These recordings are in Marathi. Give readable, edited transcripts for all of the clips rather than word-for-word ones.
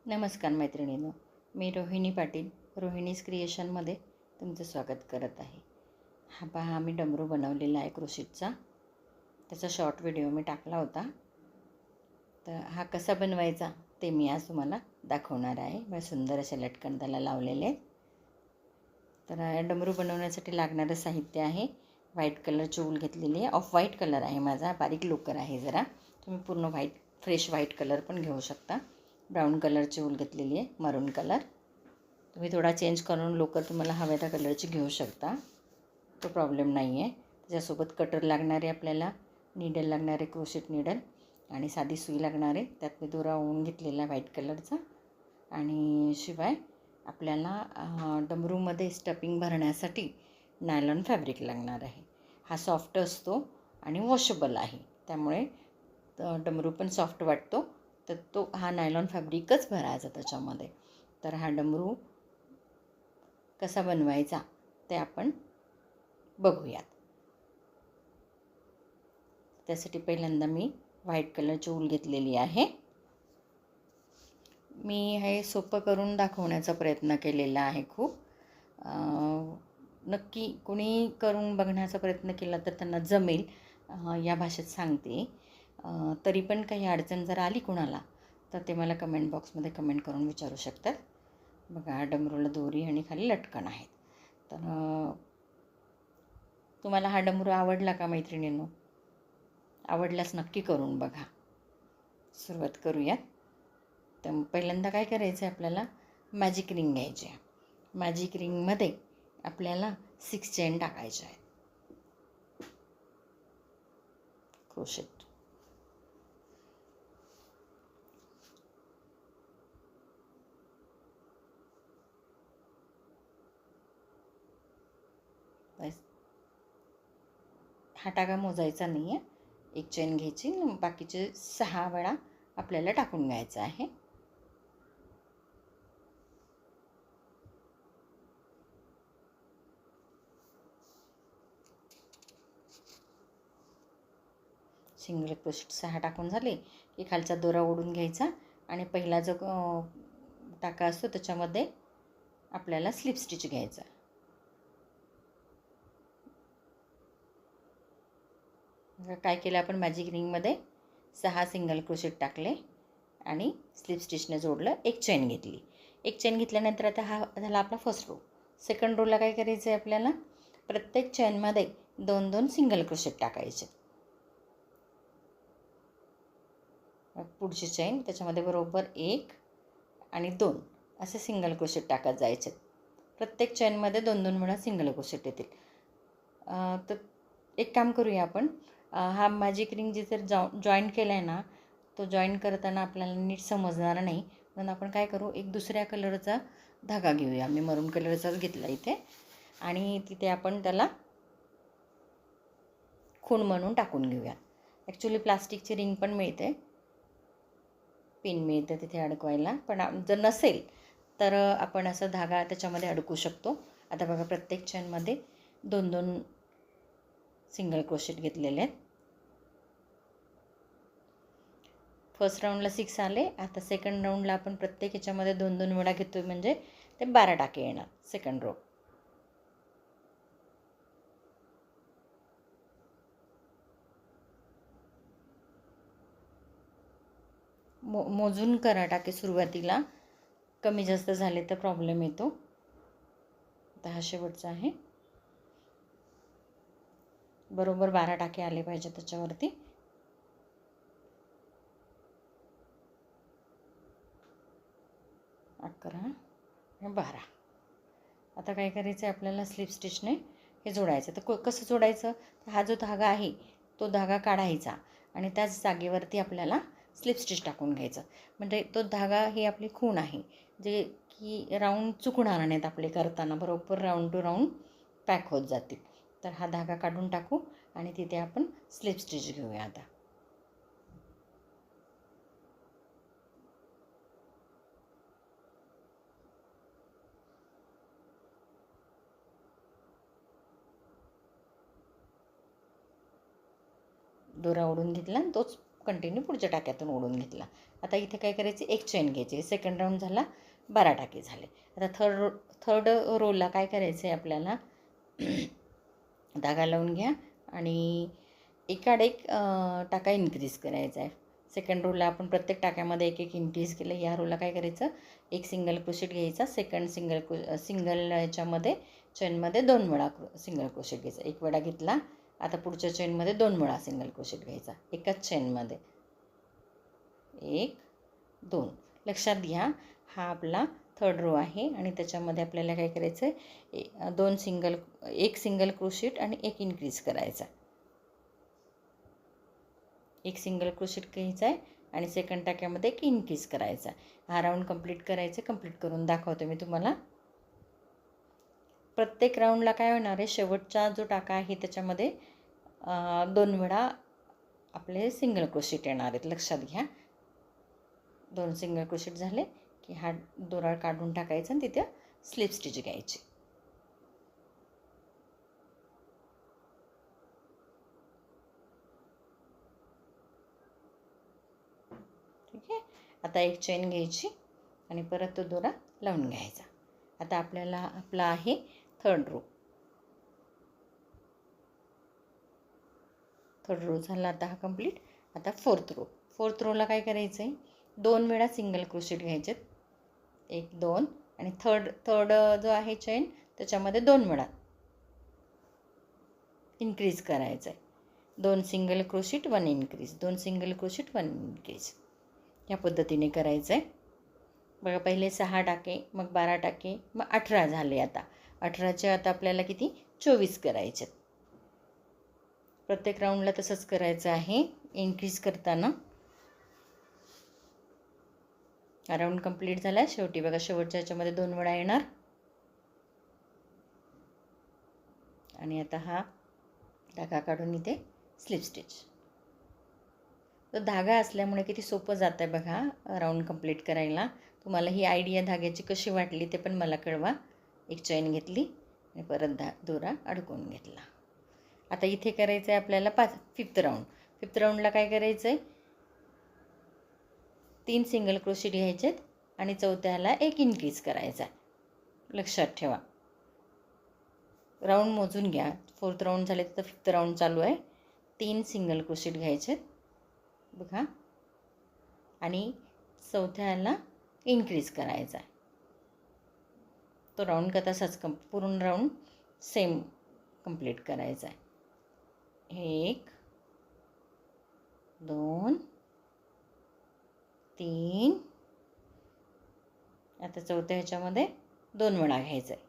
नमस्कार मैत्रिणींनो, मी रोहिणी पाटील रोहिणीज क्रिएशनमध्ये तुमचं स्वागत करत आहे. हा पहा, मी डमरू बनवलेला आहे क्रोशेटचा. त्याचा शॉर्ट व्हिडिओ मी टाकला होता. तर हा कसा बनवायचा ते मी आज तुम्हाला दाखवणार आहे. मी सुंदर असे लटकन त्याला लावलेले आहेत. तर डमरू बनवण्यासाठी लागणारं साहित्य आहे, व्हाईट कलरची वूल घेतलेली आहे. ऑफ व्हाईट कलर आहे माझा, बारीक लोकर आहे जरा. तुम्ही पूर्ण व्हाईट फ्रेश व्हाईट कलर पण घेऊ शकता. ब्राऊन कलरची वूल घेतलेली आहे, मरून कलर. तुम्ही थोडा चेंज करून लोकर तुम्हाला हव्या त्या कलरची घेऊ शकता, तो प्रॉब्लेम नाही आहे. त्याच्यासोबत कटर लागणारे, आपल्याला नीडल लागणारे, क्रोशेट नीडल आणि साधी सुई लागणारे. त्यात मी दोरा ओवून घेतलेला व्हाईट कलरचा. आणि शिवाय आपल्याला डमरूमध्ये स्टफिंग भरण्यासाठी नायलॉन फॅब्रिक लागणार आहे. हा सॉफ्ट असतो आणि वॉशेबल आहे, त्यामुळे डमरू पण सॉफ्ट वाटतो. तर तो हा नायलॉन फॅब्रिकच भरायचा त्याच्यामध्ये. तर हा डमरू कसा बनवायचा ते आपण बघूयात. त्यासाठी पहिल्यांदा मी व्हाईट कलरची वूल घेतलेली आहे. मी हे सोपं करून दाखवण्याचा प्रयत्न केलेला आहे खूप. नक्की कोणी करून बघण्याचा प्रयत्न केला तर त्यांना जमेल या भाषेत सांगते. तरी पण काही अडचण जर आली कोणाला तर ते मला कमेंट बॉक्समध्ये कमेंट करून विचारू शकतात. बघा, डमरूला दोरी आणि खाली लटकन आहेत. तर तुम्हाला हा डमरू आवडला का मैत्रिणींनो? आवडल्यास नक्की करून बघा. सुरुवात करूयात. तर पहिल्यांदा काय करायचं आहे, आपल्याला मॅजिक रिंग घ्यायची आहे. मॅजिक रिंगमध्ये आपल्याला 6 चेन टाकायच्या आहेत. क्रोशेट हा टाका मोजायचा नाही आहे. एक चेन घ्यायची, बाकीचे 6 वेळा आपल्याला टाकून घ्यायचं आहे. सिंगल क्रोशेट 6 टाकून झाले की खालचा दोरा ओढून घ्यायचा आणि पहिला जो टाका असतो त्याच्यामध्ये आपल्याला स्लिप स्टिच घ्यायचा. काय केलं आपण, मॅजिक रिंगमध्ये 6 सिंगल क्रोशेट टाकले आणि स्लिप स्टिचने जोडलं. एक चेन घेतली. एक चेन घेतल्यानंतर आता हा झाला आपला फर्स्ट रो. सेकंड रोला काय करायचं आहे, आपल्याला प्रत्येक चेनमध्ये 2-2 सिंगल क्रोशेट टाकायचे. पुढची चेन त्याच्यामध्ये बरोबर 1 आणि 2 असे सिंगल क्रोशेट टाकत जायचे. प्रत्येक चेनमध्ये 2-2 वेळा सिंगल क्रोशेट येतील. तर एक काम करूया आपण. हा मॅजिक रिंग जिथे जॉईंट केला आहे ना, तो जॉईन करताना आपल्याला नीट समजणार नाही, म्हणून आपण काय करू, एक दुसऱ्या कलरचा धागा घेऊया. मी मरून कलरचाच घेतला इथे. आणि तिथे आपण त्याला खूण म्हणून टाकून घेऊया. ॲक्च्युली प्लास्टिकची रिंग पण मिळते, पिन मिळते तिथे अडकवायला. पण जर नसेल तर आपण असा धागा त्याच्यामध्ये अडकू शकतो. आता बघा, प्रत्येक चेनमध्ये 2-2 सिंगल क्रोशेट घेतलेले आहेत. फर्स्ट राऊंडला 6 आले. आता सेकंड राऊंडला आपण प्रत्येक याच्यामध्ये 2-2 वेळा घेतो, म्हणजे ते 12 टाके येणार सेकंड रो. मोजून करा टाके सुरुवातीला, कमी जास्त झाले तर प्रॉब्लेम येतो. आता हा शेवटचा आहे. बरोबर 12 टाके आले पाहिजे त्याच्यावरती. अकरा आणि 12. आता काय करायचं आहे, आपल्याला स्लिप स्टिचने हे जोडायचं. तर कसं जोडायचं, हा जो धागा आहे तो धागा काढायचा आणि त्याच जागेवरती आपल्याला स्लिप स्टिच टाकून घ्यायचं. म्हणजे तो धागा ही आपली खूण आहे, जे की राऊंड चुकणार नाहीत आपले करताना, बरोबर राऊंड टू राऊंड पॅक होत जातील. तर हा धागा काढून टाकू आणि तिथे आपण स्लिप स्टिच घेऊया. आता दोरा ओढून घेतला आणि तोच कंटिन्यू पुढच्या टाक्यातून ओढून घेतला. आता इथे काय करायचे, एक चेन घ्यायची. सेकंड राऊंड झाला, 12 टाके झाले. आता थर्ड रोला काय करायचं आहे आपल्याला, धागा लावून घ्या आणि एकाड एक टाका इन्क्रीज करायचा आहे. सेकंड रोला आपण प्रत्येक टाक्यामध्ये एक एक इन्क्रीज केलं. या रोला काय करायचं, एक सिंगल क्रोशेट घ्यायचा. सेकंड सिंगल याच्यामध्ये चेनमध्ये 2 वेळा सिंगल क्रोशेट घ्यायचा. एक वेळा घेतला. आता पुढच्या चेनमध्ये 2 वेळा सिंगल क्रोशेट घ्यायचा एकाच चेनमध्ये. 1 2. लक्षात घ्या, हा आपला थर्ड रो आहे आणि त्याच्यामध्ये आपल्याला काय करायचं आहे, एक सिंगल क्रोशेट आणि एक इन्क्रीज करायचा. एक सिंगल क्रोशेट घ्यायचा आहे आणि सेकंड टाक्यामध्ये एक इन्क्रीज करायचा. हा राऊंड कंप्लीट करायचं. कंप्लीट करून दाखवते मी तुम्हाला. प्रत्येक राऊंडला काय होणार आहे, शेवटचा जो टाका आहे त्याच्यामध्ये 2 वेळा आपले सिंगल क्रोशेट येणार आहेत. लक्षात घ्या, 2 सिंगल क्रोशेट झाले की हा दोरा काढून टाकायचा आणि तिथे स्लिप स्टिच घ्यायची. ठीक आहे. आता एक चेन घ्यायची आणि परत तो दोरा लावून घ्यायचा. आता आपला आहे थर्ड रो. थर्ड रो झाला आता हा कंप्लीट. आता फोर्थ रोला काय करायचं आहे, 2 वेळा सिंगल क्रोशेट घ्यायचे. 1 2 आणि थर्ड जो आहे चेन त्याच्यामध्ये 2 वेळा इन्क्रीज करायचं आहे. 2 single crochet 1 increase, 2 single crochet 1 increase, या पद्धतीने करायचं आहे. बघा, पहिले 6 टाके, मग 12 टाके, मग 18 झाले. आता 18चे आता आपल्याला किती, 24 करायचे. प्रत्येक राऊंडला तसंच करायचं आहे. इन्क्रीज करताना हा राऊंड कंप्लीट झाला. शेवटी बघा, शेवटच्या ह्याच्यामध्ये 2 वेळा येणार आणि आता हा धागा काढून इथे स्लिप स्टिच. तर धागा असल्यामुळे किती सोपं जातं आहे बघा राऊंड कंप्लीट करायला. तुम्हाला ही आयडिया धाग्याची कशी वाटली ते पण मला कळवा. एक चेन घेतली आणि परत दोरा अडकवून घेतला. आता इथे करायचं आहे आपल्याला फिफ्थ राऊंडला काय करायचं आहे, 3 सिंगल क्रोशेट घ्यायचेत आणि चौथ्याला एक इन्क्रीज करायचा आहे. लक्षात ठेवा, राऊंड मोजून घ्या. फोर्थ राऊंड झाले तर फिफ्थ राऊंड चालू आहे. 3 सिंगल क्रोशेट घ्यायचेत बघा आणि चौथ्याला इन्क्रीज करायचा आहे. तो राऊंड तसाच पूर्ण राऊंड सेम कंप्लीट करायचा आहे. 1 2 3. आता चौथ्या ह्याच्यामध्ये 2 वेळा घ्यायचं आहे.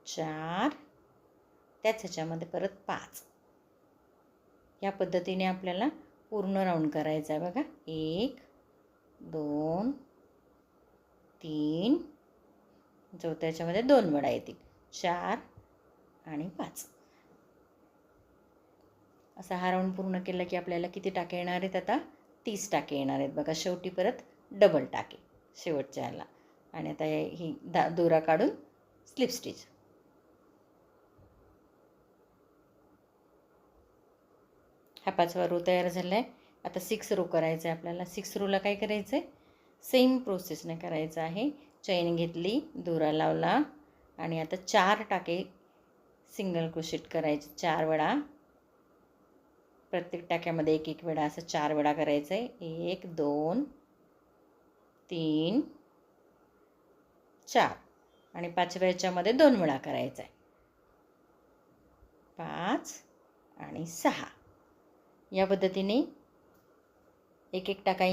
4. त्याच ह्याच्यामध्ये परत 5. या पद्धतीने आपल्याला पूर्ण राऊंड करायचा आहे बघा. 1 2 3. चौथ्या ह्याच्यामध्ये 2 वेळा येतील. 4 आणि 5. असा हा राऊंड पूर्ण केला की आपल्याला किती टाके येणार आहेत, आता 30 टाके येणार आहेत बघा. शेवटी परत डबल टाके शेवटच्या ह्याला आणि आता ही दोरा काढून स्लिप स्टिच. हा 5वा रो तयार झाला आहे. आता 6 रो करायचा आहे आपल्याला. 6 रोला काय करायचं आहे, सेम प्रोसेसने करायचं आहे. चैन घेतली, दोरा लावला आणि आता 4 टाके सिंगल क्रोशेट करायचे 4 वेळा. प्रत्येक टाक्यामध्ये एक एक वेळा असं 4 वेळा करायचं आहे. 1 2 3 4 आणि 5व्या ह्याच्यामध्ये 2 वेळा करायचा आहे. 5 आणि 6. या पद्धतीने एक एक टाका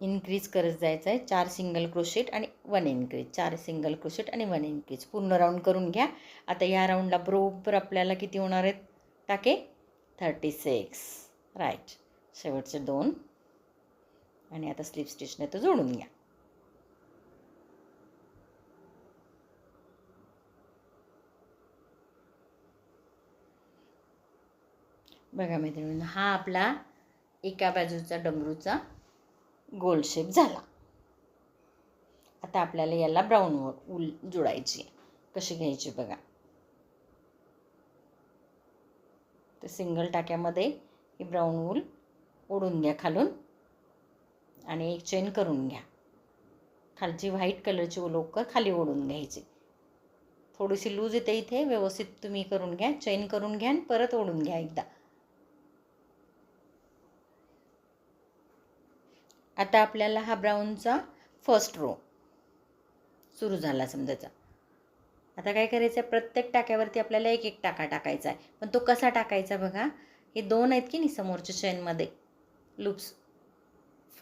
इन्क्रीज करत जायचं आहे. 4 सिंगल क्रोशेट आणि 1 इन्क्रीज, 4 सिंगल क्रोशेट आणि 1 इन्क्रीज. पूर्ण राऊंड करून घ्या. आता या राऊंडला बरोबर आपल्याला किती होणार आहेत टाके, 36. राईट. शेवटचे 2 आणि आता स्लिप स्टिचने तो जोडून घ्या. बघा मैत्रिणींनो, हा आपला एका बाजूचा डमरूचा गोल शेप झाला. आता आपल्याला याला ब्राऊन ऊल जोडायची. कशी घ्यायची बघा. तर सिंगल टाक्यामध्ये ही ब्राऊन वूल ओढून घ्या खालून आणि एक चेन करून घ्या. खालची व्हाईट कलरची लोकर खाली ओढून घ्यायची. थोडीशी लूज येते इथे, व्यवस्थित तुम्ही करून घ्या. चेन करून घ्या आणि परत ओढून घ्या एकदा. आता आपल्याला हा ब्राऊनचा फर्स्ट रो सुरू झाला समजायचा. आता काय करायचं आहे, प्रत्येक टाक्यावरती आपल्याला एक एक टाका टाकायचा आहे. पण तो कसा टाकायचा बघा, हे दोन आहेत की नाही समोरच्या चेनमध्ये लूप्स,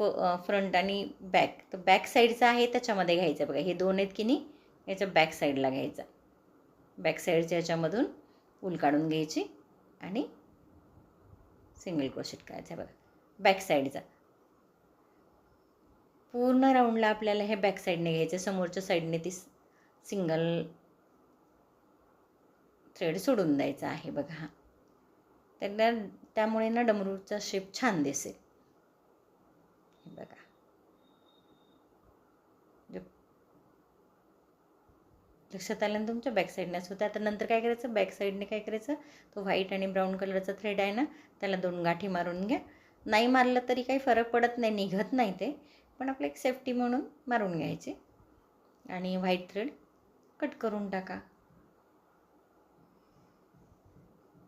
फ्रंट आणि बॅक, तर बॅक साईडचा आहे त्याच्यामध्ये घ्यायचं बघा. हे दोन आहेत की नाही, याच्या बॅक साईडला घ्यायचा. बॅक साईडच्या याच्यामधून वूल काढून घ्यायची आणि सिंगल क्रोशेट करायचा बघा. बॅक साईडचा पूर्ण राऊंडला आपल्याला हे बॅक साईडने घ्यायचं. समोरच्या साईडने ती सिंगल थ्रेड सोडून द्यायचा आहे बघा. हा त्यामुळे ना डमरूचा शेप छान दिसेल. बघा लक्षात आलं ना तुमच्या, बॅक साईडनेच होतं. आता नंतर काय करायचं, बॅक साईडने काय करायचं, तो व्हाईट आणि ब्राऊन कलरचा थ्रेड आहे ना, त्याला 2 गाठी मारून घ्या. नाही मारलं तरी काही फरक पडत नाही, निघत नाही ते, पण आपलं एक सेफ्टी म्हणून मारून घ्यायचे. आणि व्हाईट थ्रेड कट करून टाका.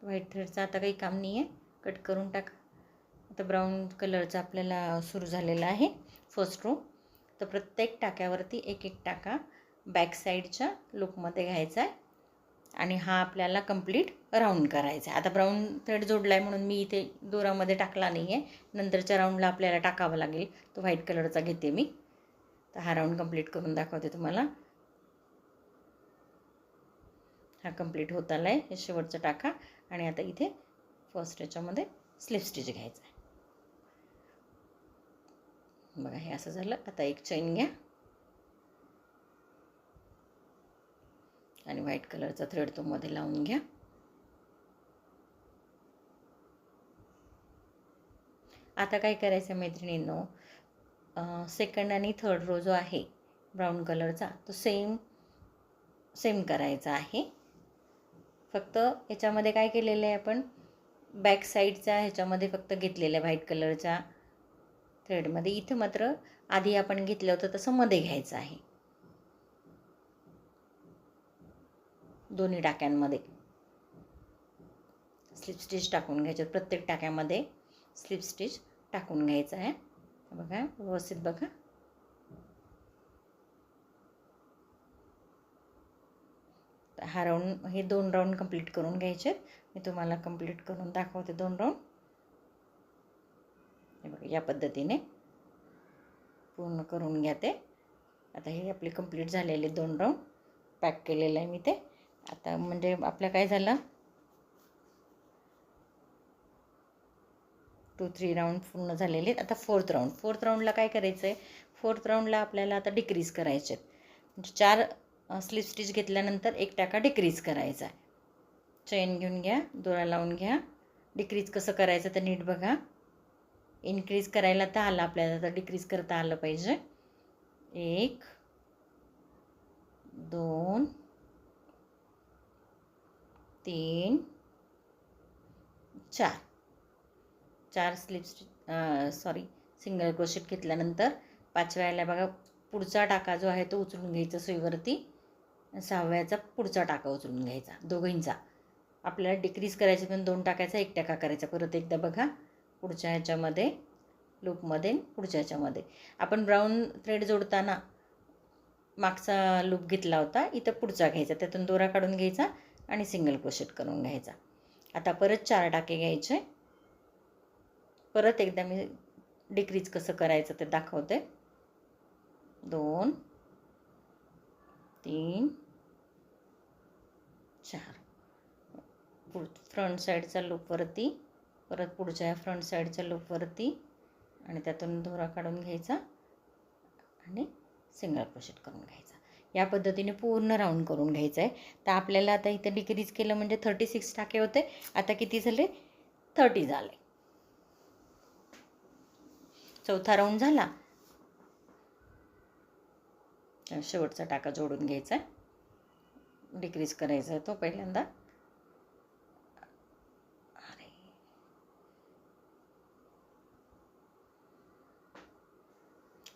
व्हाईट थ्रेडचं आता काही काम नाही आहे, कट करून टाका. आता ब्राऊन कलरचा आपल्याला सुरू झालेला आहे फर्स्ट रो. तर प्रत्येक टाक्यावरती एक एक टाका बॅक साईडच्या लूपमध्ये घ्यायचा आहे आणि हा आपल्याला कंप्लीट राऊंड करायचा आहे. आता ब्राऊन थ्रेड जोडला आहे म्हणून मी इथे दोरामध्ये टाकला नाही आहे, नंतरच्या राऊंडला आपल्याला टाकावं लागेल. तो व्हाईट कलरचा घेते मी. तर हा राऊंड कंप्लीट करून दाखवते तुम्हाला. हा कंप्लीट होत आला आहे, हे शेवटचा टाका. आणि आता इथे फर्स्ट याच्यामध्ये स्लिप स्टिच घ्यायचा आहे बघा. हे असं झालं. आता एक चेन घ्या आणि व्हाईट कलरचा थ्रेड तो मध्ये लावून घ्या. आता काय करायचं मैत्रिणींनो, सेकंड आणि थर्ड रो जो आहे ब्राऊन कलरचा, तो सेम करायचा आहे. फक्त याच्यामध्ये काय केलेलं आहे, आपण बॅक साईडच्या ह्याच्यामध्ये फक्त घेतलेलं आहे व्हाईट कलरच्या थ्रेडमध्ये. इथं मात्र आधी आपण घेतलं होतं तसं मध्ये घ्यायचं आहे. दोन्ही टाक्यांमध्ये स्लिप स्टिच टाकून घ्यायचे. प्रत्येक टाक्यामध्ये स्लिप स्टिच टाकून घ्यायचं आहे बघा. व्यवस्थित बघा. हा राऊंड, हे 2 राऊंड कंप्लीट करून घ्यायचे. मी तुम्हाला कंप्लीट करून दाखवते 2 राऊंड. हे बघा या पद्धतीने पूर्ण करून घ्या ते. आता हे आपले कंप्लीट झालेले 2 राऊंड पॅक केलेलं आहे मी ते. आता म्हणजे आपलं काय झालं, 2-3 राऊंड पूर्ण झालेले. आता फोर्थ राऊंडला काय करायचं आहे, फोर्थ राऊंडला आपल्याला आता डिक्रीज करायचे आहेत. म्हणजे 4 स्लिप स्टिच घेतल्यानंतर एक टाका डिक्रीज करायचा आहे. चेन घेऊन घ्या, दोरा लावून घ्या. डिक्रीज कसं करायचं तर नीट बघा. इन्क्रीज करायला तर आलं आपल्याला, तर डिक्रीज करता आलं पाहिजे. 1 2 3 4 स्लिप सिंगल क्रोशेट घेतल्यानंतर 5व्याला बघा पुढचा टाका जो आहे तो उचलून घ्यायचा सुईवरती. 6व्याचा पुढचा टाका उचलून घ्यायचा, दोघींचा. आपल्याला डिक्रीज करायचे पण 2 टाकायचा, 1 टाका करायचा. परत एकदा बघा, पुढच्या ह्याच्यामध्ये लूपमध्ये, पुढच्या ह्याच्यामध्ये आपण ब्राऊन थ्रेड जोडताना मागचा लूप घेतला होता, इथं पुढचा घ्यायचा, त्यातून दोरा काढून घ्यायचा आणि सिंगल क्रोशेट करून घ्यायचा. आता परत 4 टाके घ्यायचे. परत एकदा मी डिक्रीज कसं करायचं ते दाखवते. 2 3 4 फ्रंट साईडचा लूपवरती, परत पुढच्या फ्रंट साईडच्या लूपवरती आणि त्यातून दोरा काढून घ्यायचा आणि सिंगल क्रोशेट करून घ्यायचा. या पद्धतीने पूर्ण राऊंड करून घ्यायचं आहे. तर आपल्याला आता इथं डिक्रीज केलं म्हणजे 36 टाके होते. आता किती झाले, 30 झाले. चौथा राऊंड झाला. शेवटचा टाका जोडून घ्यायचा आहे, डिक्रीज करायचा आहे तो पहिल्यांदा. अरे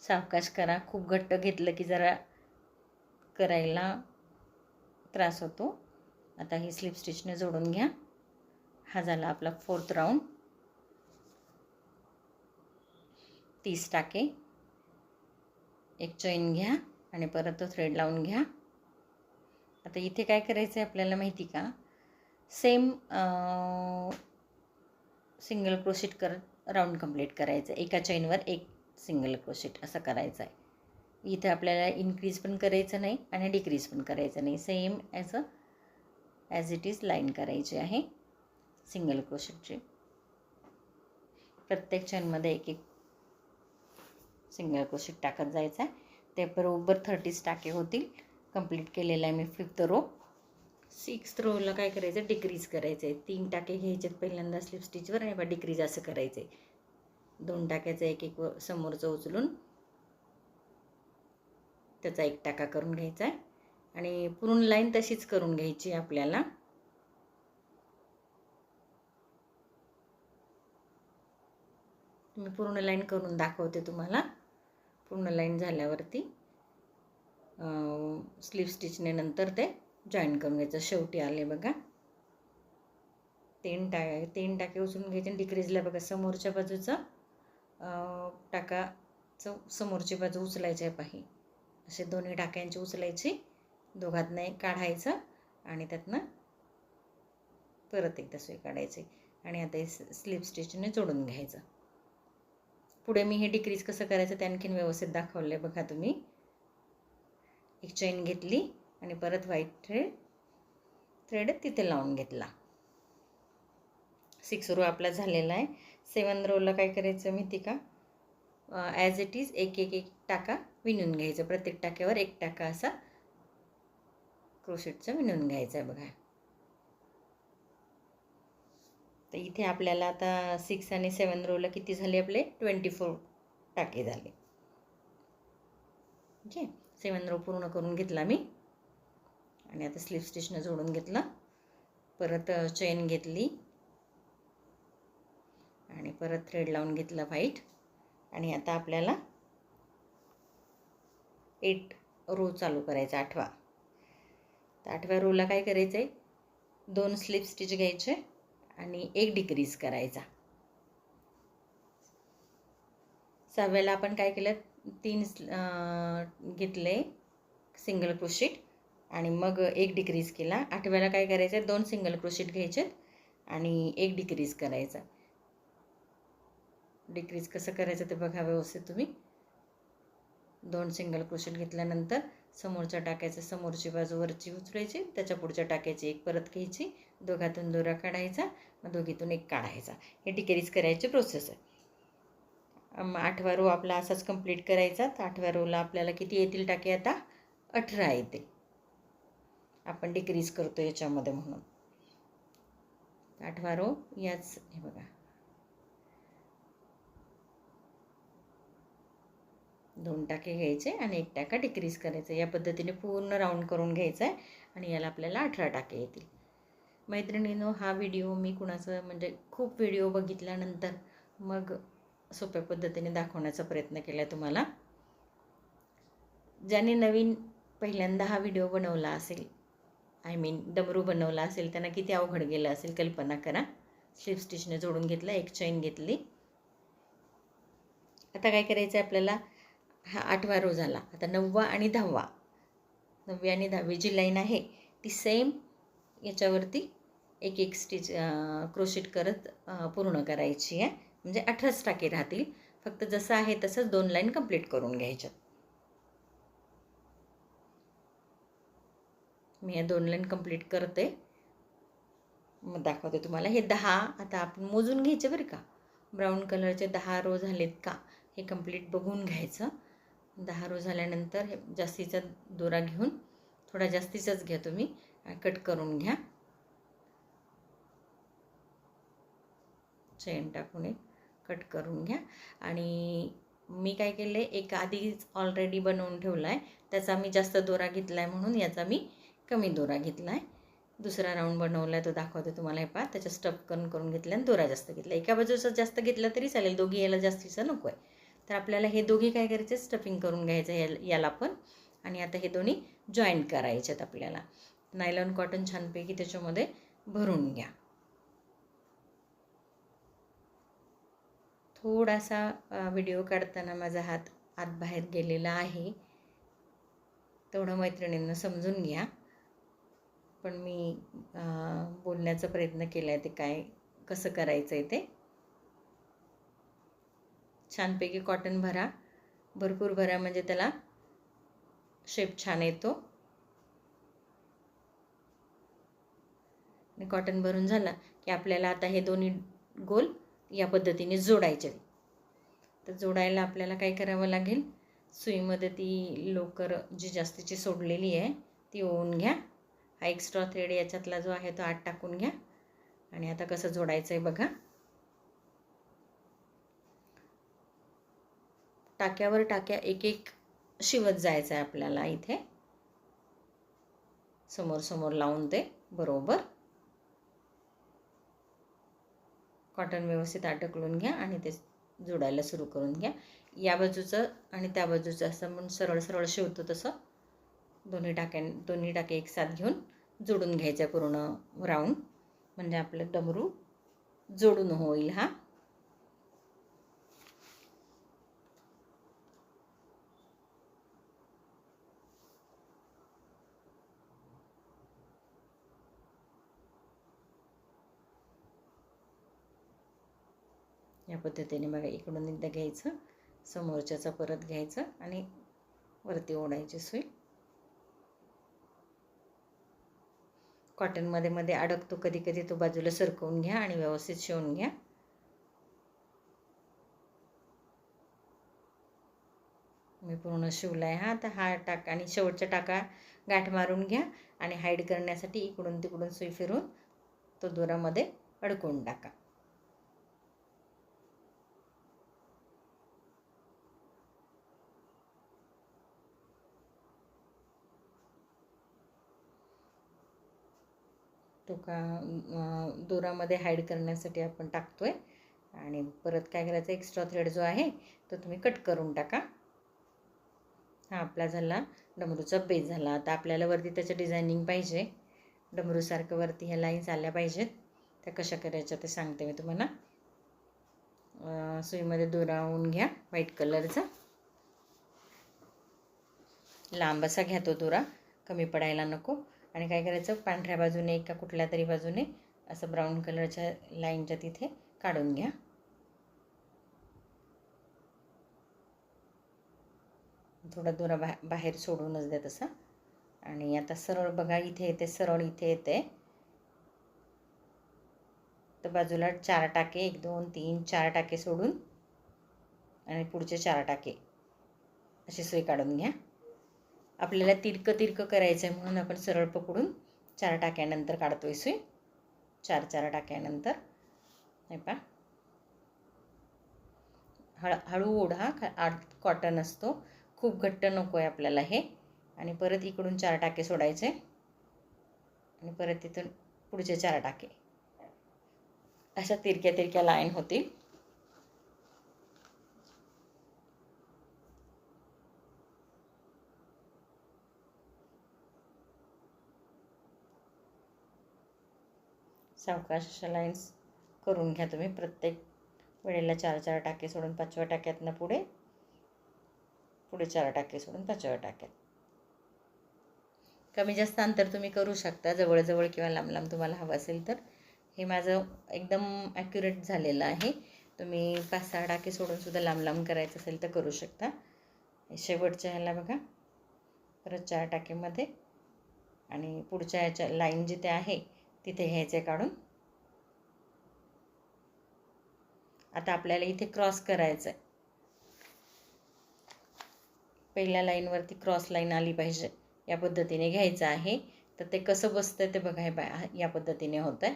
सावकाश करा. खूप घट्ट घेतलं की जरा करायला त्रास होतो. आता ही स्लिप स्टिचने जोडून घ्या. हा झाला आपला 4th राऊंड. 30 टाके, एक चैन घ्या आणि परत तो थ्रेड लावून घ्या. आता इथे काय करायचं आहे आपल्याला माहिती का, सेम सिंगल क्रोशिट करत राऊंड कंप्लीट करायचं. एका चैनवर एक सिंगल क्रोशिट असं करायचं आहे. इथे आपल्याला इन्क्रीज पण करायचं नाही आणि डिक्रीज पण करायचं नाही. Same as it is line करायची आहे सिंगल क्रोशिटची. प्रत्येक चैनमध्ये एक एक सिंगल क्रोशिट टाकत जायचं आहे. ते बरोबर 30 टाके होतील. कंप्लीट केलेलं आहे मी 5th रो. 6th रोला काय करायचं, डिक्रीज करायचं आहे. 3 टाके घ्यायचे पहिल्यांदा स्लिप स्टिचवर आणि डिक्रीज असं करायचं आहे. 2 टाक्याचं एक एक समोरचं उचलून त्याचा 1 टाका करून घ्यायचा आहे आणि पूर्ण लाईन तशीच करून घ्यायची आपल्याला. मी पूर्ण लाईन करून दाखवते तुम्हाला. पूर्ण लाईन झाल्यावरती स्लिप स्टिचने नंतर ते जॉईन करून घ्यायचं. शेवटी आले बघा 3 टाके उचलून घ्यायचे. डिक्रीजला बघा समोरच्या बाजूचा टाकाचं समोरची बाजू उचलायची आहे पाही. असे दोन्ही टाक्यांची उचलायची, दोघातनं एक काढायचं आणि त्यातनं परत एकदा सुई काढायची आणि आता हे स्लिप स्टिचने जोडून घ्यायचं. पुढे मी हे डिक्रीज कसं करायचं ते आणखीन व्यवस्थित दाखवलं आहे बघा तुम्ही. एक चैन घेतली आणि परत व्हाईट थ्रेड तिथे लावून घेतला. 6 रो आपला झालेला आहे. 7 रोला काय करायचं माहिती का, ॲज इट इज एक एक एक टाका विणून घ्यायचं. प्रत्येक टाक्यावर 1 टाका असा क्रोशेटचा विणून घ्यायचा आहे बघा. तर इथे आपल्याला आता 6 आणि 7 रोला किती झाले आपले 24 टाके झाले. ठीक आहे. 7 रो पूर्ण करून घेतला मी आणि आता स्लिप स्टिचने जोडून घेतला. परत चेन घेतली आणि परत थ्रेड लावून घेतला व्हाईट. आणि आता आपल्याला 8 रो चालू करायचा 8वा. तर 8व्या रोला काय करायचं आहे, 2 स्लिप स्टिच घ्यायचे आणि 1 डिक्रीज करायचा. 6व्याला आपण काय केलं, 3 घेतले सिंगल क्रोशिट आणि मग 1 डिक्रीज केला. 8व्याला काय करायचं आहे, 2 सिंगल क्रोशिट घ्यायचे आणि 1 डिक्रीज करायचा. डिक्रीज कसं करायचं ते बघा व्यवस्थित तुम्ही. 2 सिंगल क्रोशिट घेतल्यानंतर समोरच्या टाक्याचं समोरची बाजू वरची उचलायची, त्याच्या पुढच्या टाक्याची 1 परत घ्यायची, दोघातून दोरा काढायचा, मग दोघीतून 1 काढायचा. हे डिक्रीज करायची प्रोसेस आहे. 8वा रो आपला असाच कंप्लीट करायचा. तर 8व्या रोला आपल्याला किती येतील टाके, आता 18 येते. आपण डिक्रीज करतो याच्यामध्ये म्हणून. 8वा रो याच हे बघा 2 टाके घ्यायचे आणि 1 टाका डिक्रीज करायचा. या पद्धतीने पूर्ण राऊंड करून घ्यायचा आहे आणि याला आपल्याला 18 टाके येतील. मैत्रिणींनो, हा व्हिडिओ मी कुणाचं म्हणजे खूप व्हिडिओ बघितल्यानंतर मग सोप्या पद्धतीने दाखवण्याचा प्रयत्न केला तुम्हाला. ज्याने नवीन पहिल्यांदा हा व्हिडिओ बनवला असेल, डमरू बनवला असेल, त्यांना किती अवघड गेलं असेल कल्पना करा. स्लिप स्टिचने जोडून घेतला, 1 चैन घेतली. आता काय करायचं आहे आपल्याला, हा 8वा रो झाला. आता 9वा आणि 10वा, 9वी आणि 10वी जी लाईन आहे ती सेम याच्यावरती 1 1 स्टिच क्रोशिट करत पूर्ण करायची आहे. म्हणजे 18 टाके राहतील. फक्त जसं आहे तसंच 2 लाईन कंप्लीट करून घ्यायच्या. मी या 2 लाईन कंप्लीट करते, मग दाखवते तुम्हाला. हे 10 आता आपण मोजून घ्यायचे बरं का. ब्राऊन कलरचे 10 रो झालेत का हे कंप्लीट बघून घ्यायचं. 10 रो झाल्यानंतर हे जास्तीचा दोरा घेऊन, थोडा जास्तीचाच घ्या तुम्ही, कट करून घ्या. चेन टाकून एक कट करून घ्या. आणि मी काय केलं आहे, एक आधीच ऑलरेडी बनवून ठेवला आहे, त्याचा मी जास्त दोरा घेतला आहे म्हणून याचा मी कमी दोरा घेतला आहे. दुसरा राऊंड बनवला आहे तो दाखवते तुम्हाला. हे पहा, त्याच्या स्टफ करून घेतला आणि दोरा जास्त घेतला. एका बाजूचा जास्त घेतला तरी चालेल, दोघी याला जास्तीचा नको आहे. तर आपल्याला हे दोघी काय करायचे, स्टफिंग करून घ्यायचं याला पण. आणि आता हे दोन्ही जॉईंट करायचे आहेत आपल्याला. नायलॉन कॉटन छानपैकी त्याच्यामध्ये भरून घ्या. थोडासा व्हिडिओ काढताना माझा हात आत बाहेर गेलेला आहे, तेवढं मैत्रिणींना समजून घ्या. पण मी बोलण्याचा प्रयत्न केला आहे, ते कसं करायचं आहे ते. छानपैकी कॉटन भरा, भरपूर भरा, म्हणजे त्याला शेप छान येतो. आणि कॉटन भरून झाला की आपल्याला आता हे दोन्ही गोल या पद्धतीने जोडायचे. तर जोडायला आपल्याला काय करावं लागेल, सुईमध्ये ती लोकर जी जास्तीची सोडलेली आहे ती ओवून घ्या. हा एक्स्ट्रा थ्रेड याच्यातला जो आहे तो आत टाकून घ्या. आणि आता कसं जोडायचं आहे बघा. टाक्यावर टाक्या एक एक शिवत जायचं आहे आपल्याला इथे, समोर समोर लावून ते बरोबर. कॉटन व्यवस्थित अटकलून घ्या आणि ते जोडायला सुरू करून घ्या. या बाजूचं आणि त्या बाजूचं असं म्हणून सरळ सरळ शिवतो तसं दोन्ही टाके एक साथ घेऊन जोडून घ्यायचं पूर्ण राऊंड, म्हणजे आपलं डमरू जोडून होईल. हा या पद्धतीने बघा, इकडून एकदा घ्यायचं, समोरच्याचा परत घ्यायचं आणि वरती ओढायची सुई. कॉटनमध्ये मध्ये अडकतो कधी कधी, तो बाजूला सरकवून घ्या आणि व्यवस्थित शिवून घ्या. मी पूर्ण शिवलाय. हा आता हा टाका आणि शेवटचा टाका गाठ मारून घ्या आणि हाईड करण्यासाठी इकडून तिकडून सुई फिरून तो दोरामध्ये अडकवून टाका. तो दोरामध्ये हाईड करण्यासाठी आपण टाकतोय. आणि परत काय करायचं, एक्स्ट्रा थ्रेड जो आहे तो तुम्ही कट करून टाका. हा आपला झाला डमरूचा बेस झाला. आता आपल्याला वरती त्याचं डिझायनिंग पाहिजे, डमरूसारखं वरती ह्या लाईन्स आल्या पाहिजेत. त्या कशा करायच्या ते सांगते मी तुम्हाला. सुईमध्ये दोरावून घ्या व्हाईट कलरचा, लांब असा घ्या तो दोरा, कमी पडायला नको. आणि काय करायचं, पांढऱ्या बाजूने एका कुठल्या तरी बाजूने असं ब्राऊन कलरच्या लाईनच्या तिथे काढून घ्या. थोडा दोरा बाहेर सोडूनच द्या तसा. आणि आता सरळ बघा, इथे येते, सरळ इथे येते. तर बाजूला 4 टाके, 1 2 3 4 टाके सोडून आणि पुढचे 4 टाके अशी सुई काढून घ्या. आपल्याला तिरकं करायचं आहे म्हणून आपण सरळ पकडून 4 टाक्यानंतर काढतोय सुई. 4 टाक्यानंतर हे पहा, हळू ओढा, कॉटन असतो, खूप घट्ट नको आहे आपल्याला हे. आणि परत इकडून 4 टाके सोडायचे आणि परत तिथून पुढचे 4 टाके, अशा तिरक्या लाईन होतील. सावकाश अशा लाईन्स करून घ्या तुम्ही. प्रत्येक वेळेला 4 टाके सोडून 5व्या टाक्यातनं पुढे 4 टाके सोडून 5व्या टाक्यात. कमी जास्त अंतर तुम्ही करू शकता, जवळजवळ किंवा लांब तुम्हाला हवं असेल तर. हे माझं एकदम ॲक्युरेट झालेलं आहे. तुम्ही 5-6 टाके सोडून सुद्धा लांब करायचं असेल तर करू शकता. शेवटच्या ह्याला बघा, परत 4 टाकेमध्ये आणि पुढच्या ह्याच्या लाईन जिथे आहे तिथे घ्यायचे काढून. आता आपल्याला इथे क्रॉस करायचं आहे. पहिल्या लाईनवरती क्रॉस लाईन आली पाहिजे, या पद्धतीने घ्यायचं आहे. तर ते कसं बसतं ते बघा, हे या पद्धतीने होतं आहे.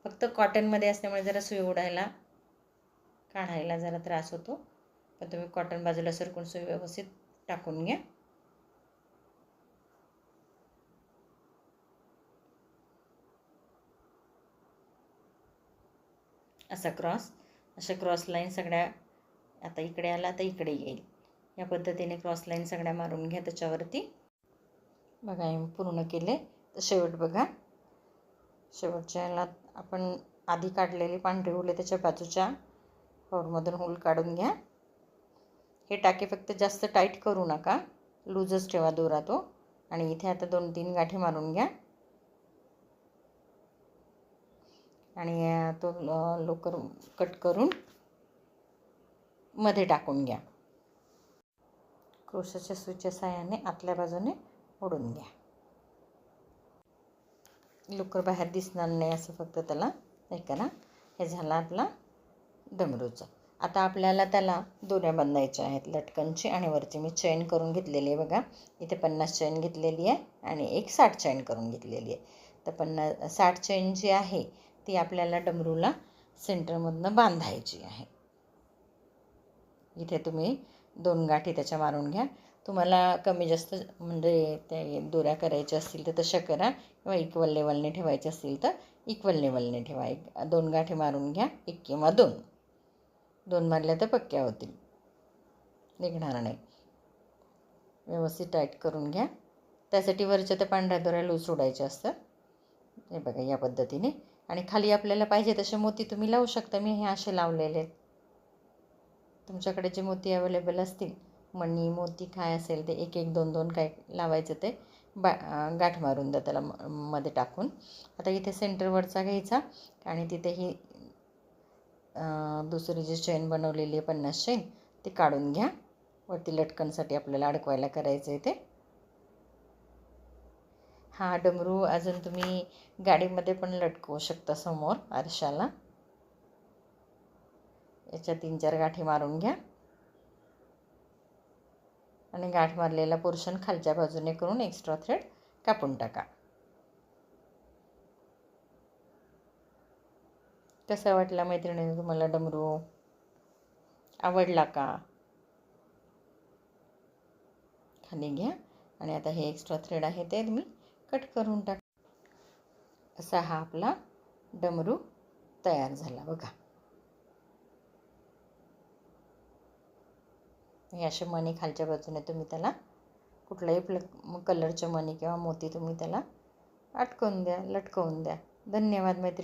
फक्त कॉटनमध्ये असल्यामुळे जरा सुई ओढायला काढायला जरा त्रास होतो, पण तुम्ही कॉटन बाजूला सरकून सुई व्यवस्थित टाकून घ्या. असा क्रॉस, अशा क्रॉस लाईन सगळ्या आता इकडे आला तर इकडे येईल. या पद्धतीने क्रॉस लाईन सगळ्या मारून घ्या त्याच्यावरती. बघा मी पूर्ण केले. तर शेवट बघा, शेवटच्या याला आपण आधी काढलेली पांढरे उल त्याच्या बाजूच्या होलमधून होल काढून घ्या. हे टाके फक्त जास्त टाईट करू नका, लूजच ठेवा दोरा तो. आणि इथे आता 2-3 गाठी मारून घ्या आणि तो लोकर कट करून मध्ये टाकून घ्या. क्रोशाच्या सुईच्या साहाय्याने आतल्या बाजूने ओढून घ्या. लोकर बाहेर दिसणार नाही असं फक्त त्याला हे करा. हे झालं आपला डमरूचं. आता आपल्याला त्याला दोऱ्या बांधायच्या आहेत लटकनची. आणि वरची मी चेन करून घेतलेली आहे बघा. इथे 50 चेन घेतलेली आहे आणि एक 60 चेन करून घेतलेली आहे. तर 60 चेन जी आहे ती आपल्याला डमरूला सेंटरमधनं बांधायची आहे. इथे तुम्ही 2 गाठी त्याच्या मारून घ्या. तुम्हाला कमी जास्त म्हणजे ते दोऱ्या करायच्या असतील तर तशा करा, किंवा इक्वल लेवलने ठेवायचे असतील तर इक्वल लेवलने ठेवा. 2 गाठी मारून घ्या, 1 किंवा 2 मारल्या तर पक्क्या होतील, निघणार नाही. व्यवस्थित टाईट करून घ्या. त्यासाठी वरच्या त्या पांढऱ्या दोऱ्या लूज सोडायच्या असतात. हे बघा या पद्धतीने. आणि खाली आपल्याला पाहिजे तसे मोती तुम्ही लावू शकता. मी हे असे लावलेले आहेत. तुमच्याकडे जे मोती अवेलेबल असतील, मणी मोती काय असेल ते 1-1, 2-2 काय लावायचं ते गाठ मारून द्या त्याला मध्ये टाकून. आता इथे सेंटरवरचा घ्यायचा आणि तिथे ही दुसरी जी चेन बनवलेली आहे 50 चेन ती काढून घ्या. वरती लटकनसाठी आपल्याला अडकवायला करायचं आहे ते. हा डमरू अजून तुम्ही गाडीमध्ये पण लटकवू शकता समोर आरशाला. याच्या 3-4 गाठी मारून घ्या आणि गाठ मारलेला पोर्शन खालच्या बाजूने करून एक्स्ट्रा थ्रेड कापून टाका. कसा वाटला मैत्रिणींनो तुम्हाला डमरू? आवडला का? खाली घ्या आणि आता हे एक्स्ट्रा थ्रेड आहे ते तुम्ही कट करून टाका. असा हा आपला डमरू तयार झाला बघा. हे असे मणी खालच्या बाजूने तुम्ही त्याला कुठलाही कलरचे मणी किंवा मोती तुम्ही त्याला अटकवून द्या, लटकवून द्या. धन्यवाद मैत्रिणी.